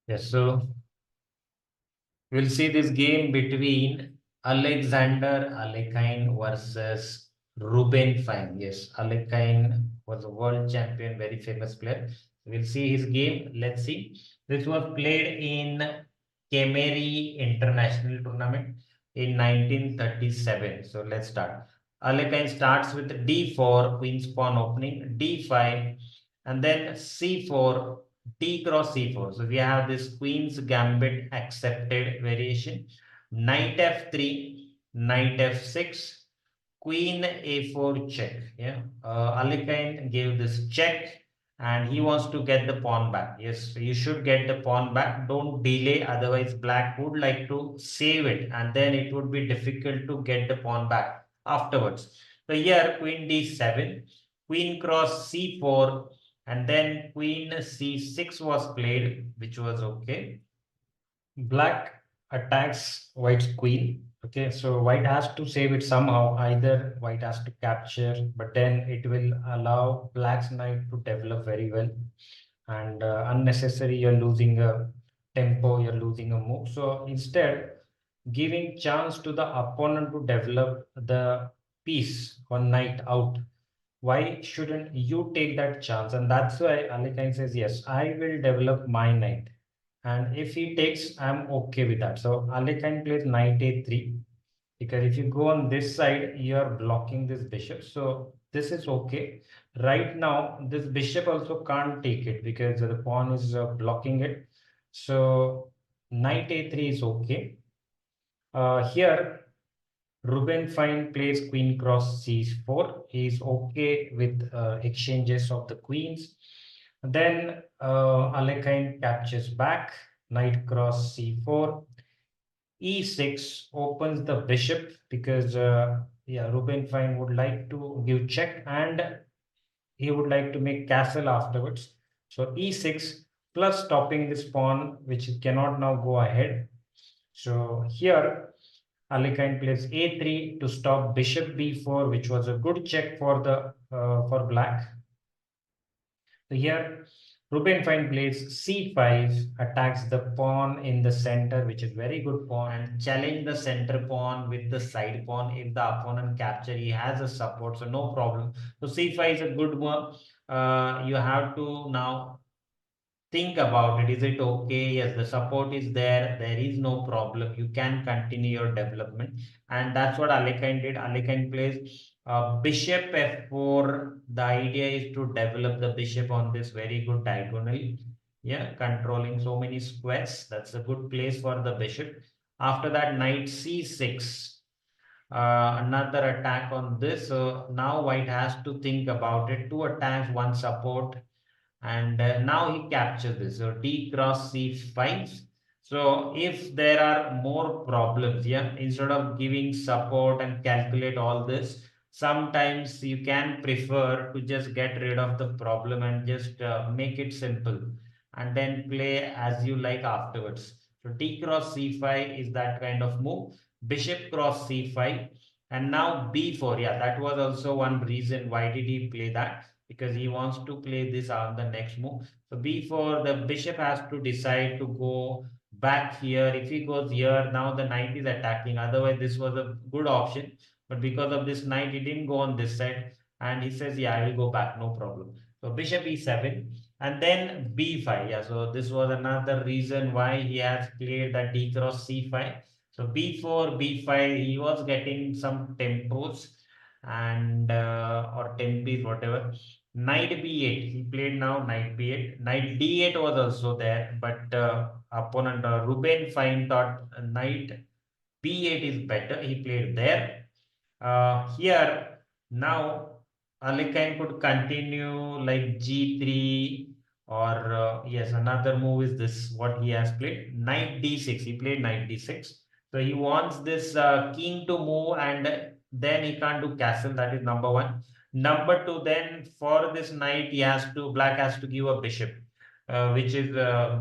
Yes, so we'll see this game between Alexander Alekhine versus Reuben Fine. Yes, Alekhine was a world champion, very famous player. We'll see his game. Let's see. This was played in Kemeri International Tournament in 1937. So let's start. Alekhine starts with D4, Queen's Pawn opening, D5, and then C4, D cross C4. So we have this Queen's Gambit accepted variation. Knight F3, Knight F6, Queen A4 check. Yeah. Alekhine gave this check and he wants to get the pawn back. Yes, you should get the pawn back. Don't delay. Otherwise, black would like to save it and then it would be difficult to get the pawn back afterwards. So here, Queen D7, Queen cross C4, and then Queen C6 was played, which was okay. Black attacks White's queen. Okay, so White has to save it somehow. Either White has to capture, but then it will allow Black's knight to develop very well. And unnecessary, you're losing a tempo, you're losing a move. So instead, giving chance to the opponent to develop the piece or knight out, why shouldn't you take that chance? And that's why Alekhine says, yes, I will develop my knight. And if he takes, I'm okay with that. So Alekhine plays knight a3, because if you go on this side, you are blocking this bishop. So this is okay. Right now, this bishop also can't take it because the pawn is blocking it. So knight a3 is okay. Here, Reuben Fine plays queen cross c4. He's okay with exchanges of the queens. Then Alekhine captures back, knight cross c4. E6 opens the bishop because yeah, Reuben Fine would like to give check and he would like to make castle afterwards. So E6 plus stopping this pawn, which cannot now go ahead. So here Alekhine plays a3 to stop bishop b4, which was a good check for the for black. So here Reuben Fine plays c5, attacks the pawn in the center, which is very good pawn, and challenge the center pawn with the side pawn. If the opponent capture, he has a support, so no problem. So c5 is a good one. You have to now think about it. Is it okay? Yes, the support is there. There is no problem. You can continue your development. And that's what Alekhine did. Alekhine plays bishop f4. The idea is to develop the bishop on this very good diagonal. Yeah, controlling so many squares. That's a good place for the bishop. After that, knight c6. Another attack on this. So now white has to think about it. Two attacks, one support, and now he captures this. So d cross c5. So if there are more problems, yeah, instead of giving support and calculate all this, sometimes you can prefer to just get rid of the problem and just make it simple and then play as you like afterwards. So d cross c5 is that kind of move. Bishop cross c5, and now b4. Yeah, that was also one reason why did he play that, because he wants to play this on the next move. So before, the bishop has to decide to go back here. If he goes here, now the knight is attacking. Otherwise, this was a good option. But because of this knight, he didn't go on this side. And he says, yeah, I will go back, no problem. So bishop e7 and then b5. Yeah, so this was another reason why he has played the d cross c5. So b4, b5, he was getting some tempos and or tempis, whatever. Knight b8, he played now knight b8. Knight d8 was also there, but opponent Reuben Fine thought knight b8 is better. He played there. Here now Alekhine could continue like g3, or yes, another move is this what he has played, knight d6. He played knight d6. So he wants this king to move, and then he can't do castle. That is number one. Number two, then for this knight, he has to black has to give a bishop, which is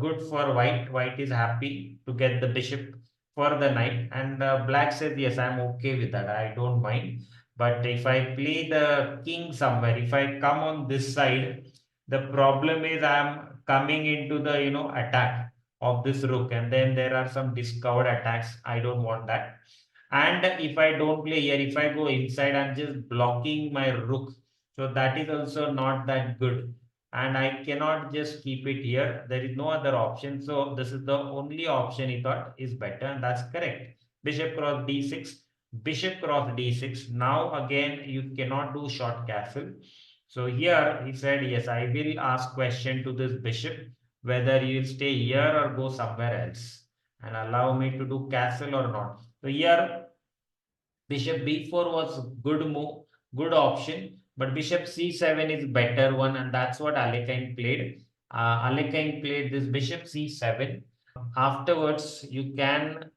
good for white. White is happy to get the bishop for the knight, and black says, yes, I'm okay with that. I don't mind. But if I play the king somewhere, if I come on this side, the problem is I'm coming into the attack of this rook, and then there are some discovered attacks. I don't want that. And if I don't play here, if I go inside, I'm just blocking my rook. So that is also not that good. And I cannot just keep it here. There is no other option. So this is the only option he thought is better, and that's correct. Bishop cross d6, bishop cross d6. Now again, you cannot do short castle. So here he said, yes, I will ask question to this bishop whether you will stay here or go somewhere else and allow me to do castle or not. So here bishop b4 was good move, good option, but bishop c7 is better one, and that's what Alekhine played. Alekhine played this bishop c7. Afterwards, you can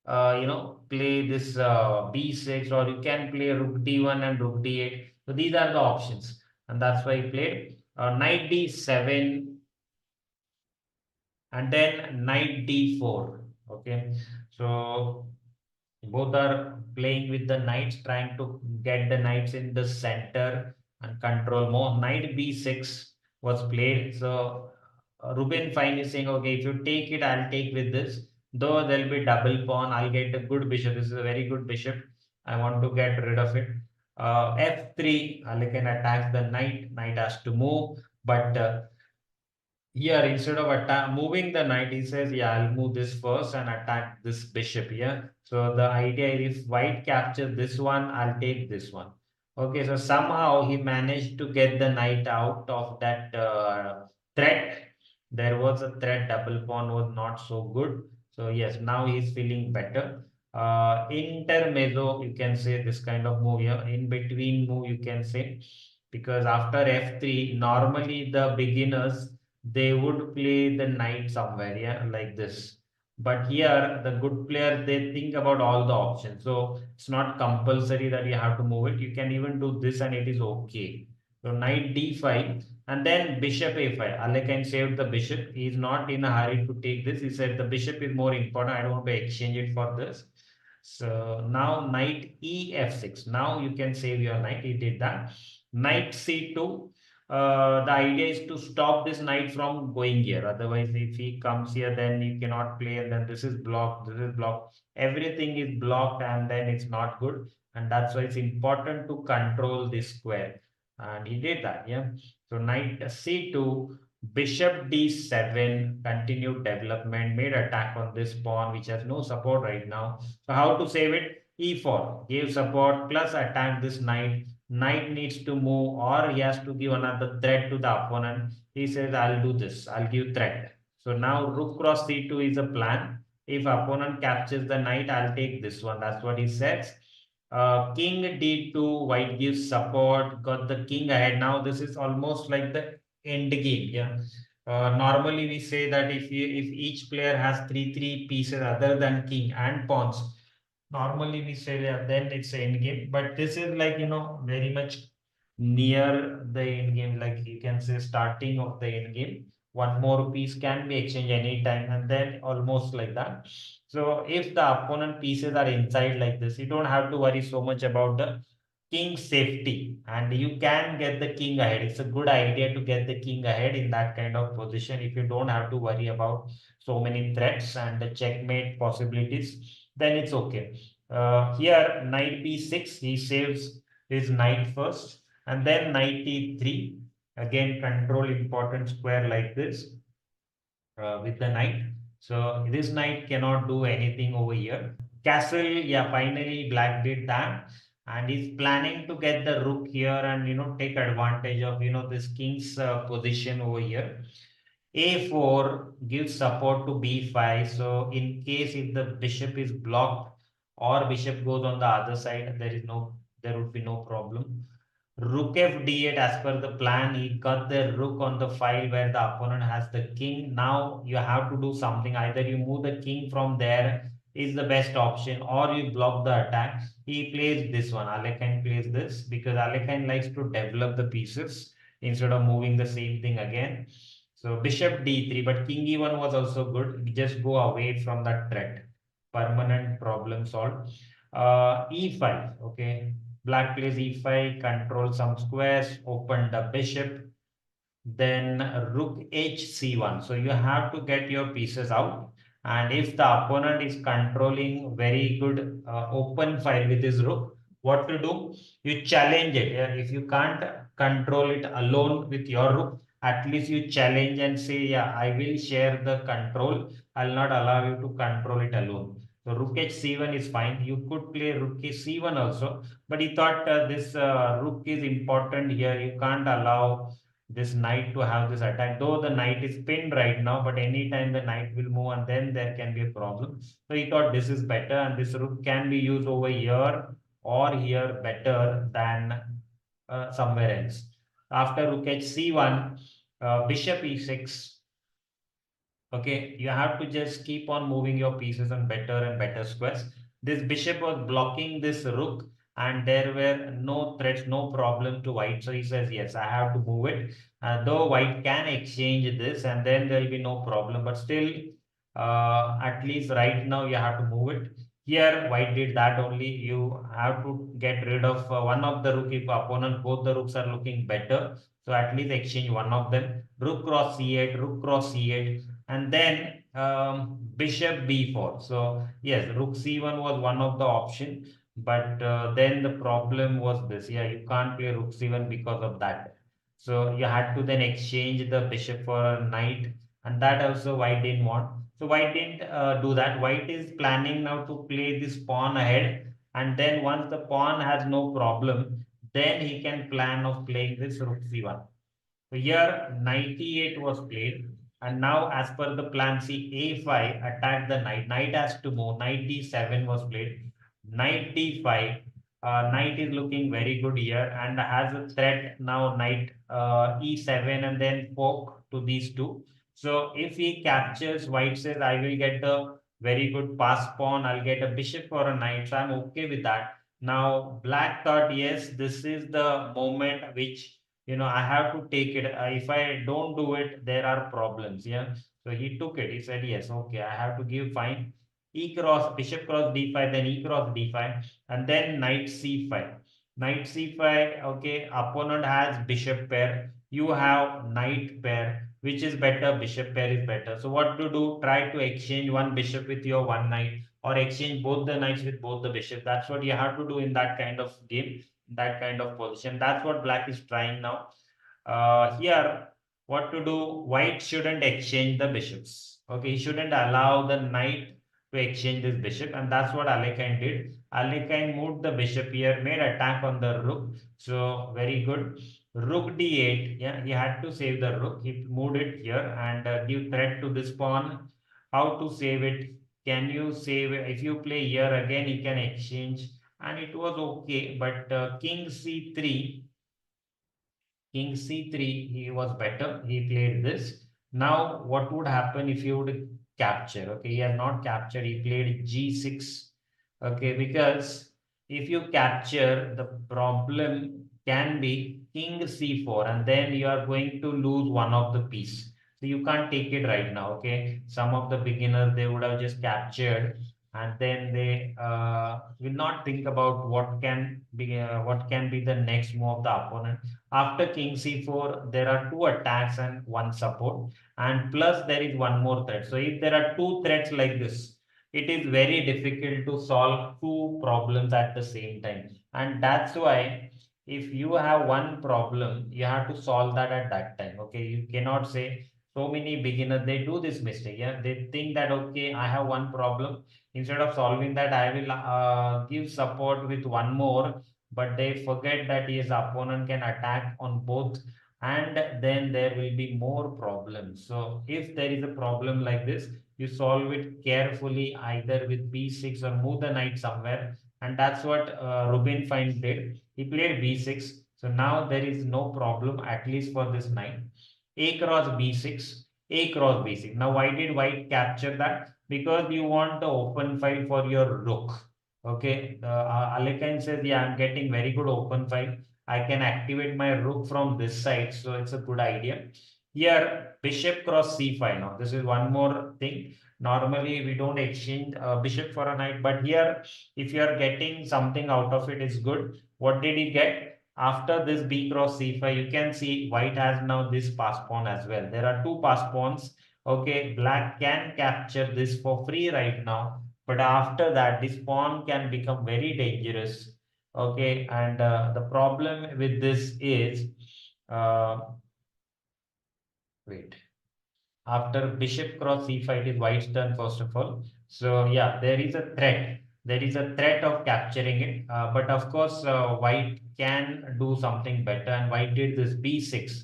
play this b6, or you can play rook d1 and rook d8. So these are the options, and that's why he played knight d7 and then knight d4. Okay, so both are playing with the knights, trying to get the knights in the center and control more. Knight b6 was played. So Reuben Fine is saying, okay, if you take it, I'll take with this. Though there'll be double pawn, I'll get a good bishop. This is a very good bishop. I want to get rid of it. F3, Alekhine attacks the knight. Knight has to move, but here, instead of moving the knight, he says, yeah, I'll move this first and attack this bishop here. So the idea is if white captures this one, I'll take this one. Okay, so somehow he managed to get the knight out of that threat. There was a threat, double pawn was not so good. So yes, now he's feeling better. Intermezzo, you can say this kind of move here. In between move, you can say, because after F3, normally the beginners, they would play the knight somewhere, yeah, like this. But here, the good player, they think about all the options. So it's not compulsory that you have to move it. You can even do this and it is okay. So knight d5 and then bishop a5. Alekhine saved the bishop. He is not in a hurry to take this. He said the bishop is more important. I don't want to exchange it for this. So now knight e f6. Now you can save your knight. He did that. Knight c2. The idea is to stop this knight from going here. Otherwise, if he comes here, then you cannot play, and then this is blocked, this is blocked. Everything is blocked, and then it's not good. And that's why it's important to control this square. And he did that, yeah. So knight c2, bishop d7, continued development, made attack on this pawn, which has no support right now. So how to save it? e4, gave support plus attack this knight. Knight needs to move, or he has to give another threat to the opponent. He says, I'll do this, I'll give threat. So now rook cross c2 is a plan. If opponent captures the knight, I'll take this one. That's what he says. King d2, white gives support, got the king ahead. Now this is almost like the end game. Yeah. Normally we say that if each player has three pieces other than king and pawns, normally we say that then it's end game. But this is like very much near the end game. Like you can say starting of the end game. One more piece can be exchanged anytime, and then almost like that. So if the opponent pieces are inside like this, you don't have to worry so much about the king safety, and you can get the king ahead. It's a good idea to get the king ahead in that kind of position if you don't have to worry about so many threats and the checkmate possibilities, then it's okay. Here, knight b6, he saves his knight first, and then knight e3. Again, control important square like this with the knight. So this knight cannot do anything over here. Castle, yeah, finally black did that, and he's planning to get the rook here and take advantage of this king's position over here. A4 gives support to b5. So in case if the bishop is blocked or bishop goes on the other side, there would be no problem. Rook f d8, as per the plan, he got the rook on the file where the opponent has the king. Now you have to do something. Either you move the king from there is the best option, or you block the attack. He plays this one. Alekhine plays this because Alekhine likes to develop the pieces instead of moving the same thing again. So bishop d3, but king e1 was also good. Just go away from that threat. Permanent problem solved. E5, okay. Black plays e5, control some squares, open the bishop. then rook h c1. So you have to get your pieces out. And if the opponent is controlling very good open file with his rook, what to do? You challenge it. Yeah? If you can't control it alone with your rook, at least you challenge and say, yeah, I will share the control. I'll not allow you to control it alone. So rook h c1 is fine. You could play rook c1 also, but he thought this rook is important here. You can't allow this knight to have this attack, though the knight is pinned right now, but anytime the knight will move and then there can be a problem. So he thought this is better and this rook can be used over here or here better than somewhere else. After rook h c1, bishop e6. Okay, you have to just keep on moving your pieces on better and better squares. This bishop was blocking this rook, and there were no threats, no problem to white. So he says, yes, I have to move it. Though white can exchange this, and then there will be no problem. But still, at least right now, you have to move it. Here, white did that only. You have to get rid of one of the rook if opponent, both the rooks are looking better. So at least exchange one of them. Rook cross c8, rook cross c8, and then bishop b4. So yes, rook c1 was one of the option, but then the problem was this. Yeah, you can't play rook c1 because of that. So you had to then exchange the bishop for a knight, and that also white didn't want. So white didn't do that. White is planning now to play this pawn ahead, and then once the pawn has no problem, then he can plan of playing this rook c1. So here 98 was played, and now as per the plan, see a5 attack the knight. Knight has to move. Knight d7 was played. Knight d5. Knight is looking very good here and has a threat now. Knight e7 and then poke to these two. So if he captures, white says I will get a very good pass pawn. I'll get a bishop for a knight. So I'm okay with that. Now black thought yes, this is the moment which I have to take it. If I don't do it, there are problems. Yeah. So he took it. He said, yes, okay, I have to give fine. E cross, bishop cross d5, then e cross d5, and then knight c5. Knight c5, okay, opponent has bishop pair. You have knight pair. Which is better? Bishop pair is better. So what to do? Try to exchange one bishop with your one knight, or exchange both the knights with both the bishop. That's what you have to do in that kind of game, that kind of position. That's what black is trying now. Here, what to do? White shouldn't exchange the bishops. Okay, he shouldn't allow the knight to exchange this bishop, and that's what Alekhine did. Alekhine moved the bishop here, made attack on the rook. So very good. Rook d8. Yeah, he had to save the rook. He moved it here and give threat to this pawn. How to save it? Can you save it? If you play here again, he can exchange, and it was okay. But king c3. King c3, he was better. He played this. Now, what would happen if you would capture? Okay, he has not captured. He played g6. Okay, because if you capture, the problem can be king c4, and then you are going to lose one of the piece. So you can't take it right now. Okay, some of the beginners, they would have just captured, and then they will not think about what can be the next move of the opponent. After king c4, there are two attacks and one support, and plus there is one more threat. So if there are two threats like this, it is very difficult to solve two problems at the same time. And that's why if you have one problem, you have to solve that at that time. Okay, you cannot say, so many beginners, they do this mistake. Yeah, they think that, okay, I have one problem. Instead of solving that, I will give support with one more, but they forget that his opponent can attack on both, and then there will be more problems. So if there is a problem like this, you solve it carefully either with b6 or move the knight somewhere, and that's what Reuben Fine did. He played b6, so now there is no problem, at least for this knight. A cross b6, a cross b6. Now why did white capture that? Because you want the open file for your rook. Okay, Alekhine says, yeah, I'm getting very good open file. I can activate my rook from this side, so it's a good idea. Here, bishop cross c5. Now, this is one more thing. Normally, we don't exchange bishop for a knight, but here, if you are getting something out of it, it's good. What did he get? After this b cross c5, you can see white has now this pass pawn as well. There are two pass pawns. Okay, black can capture this for free right now, but after that, this pawn can become very dangerous. Okay, and the problem with this is, uh, wait. After bishop cross c5, it is white's turn first of all. So yeah, there is a threat. There is a threat of capturing it. But of course, white can do something better, and white did this b6.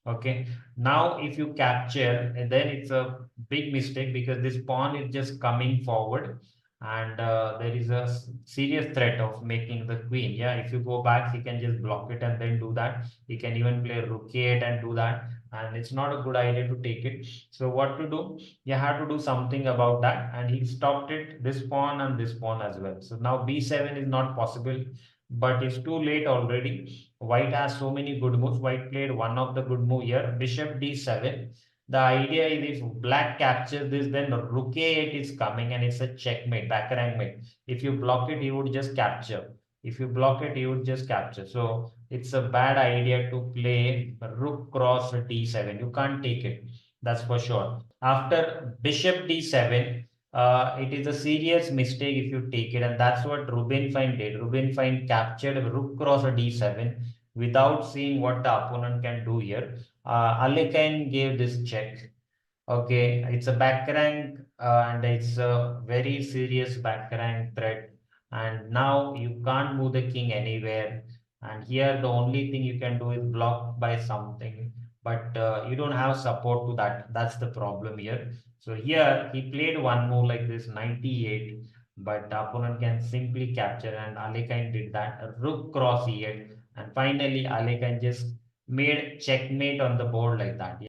Okay. Now, if you capture, then it's a big mistake because this pawn is just coming forward, and there is a serious threat of making the queen. Yeah, if you go back, he can just block it and then do that. He can even play rook e8 and do that, and it's not a good idea to take it. So what to do? You have to do something about that, and he stopped it, this pawn and this pawn as well. So now b7 is not possible, but it's too late already. White has so many good moves. White played one of the good move here, bishop d7. The idea is if black captures this, then rook a8 is coming and it's a checkmate, backrang mate. If you block it, he would just capture. If you block it, he would just capture. So it's a bad idea to play rook cross d7. You can't take it. That's for sure. After bishop d7, it is a serious mistake if you take it, and that's what Reuben Fine did. Reuben Fine captured rook cross d7 without seeing what the opponent can do here. Alekhine gave this check. Okay, it's a back rank and it's a very serious back rank threat. And now you can't move the king anywhere. And here the only thing you can do is block by something, but you don't have support to that. That's the problem here. So here he played one move like this, 98, but the opponent can simply capture, and Alekhine did that. A rook cross e8, and finally Alekhine just made checkmate on the board like that.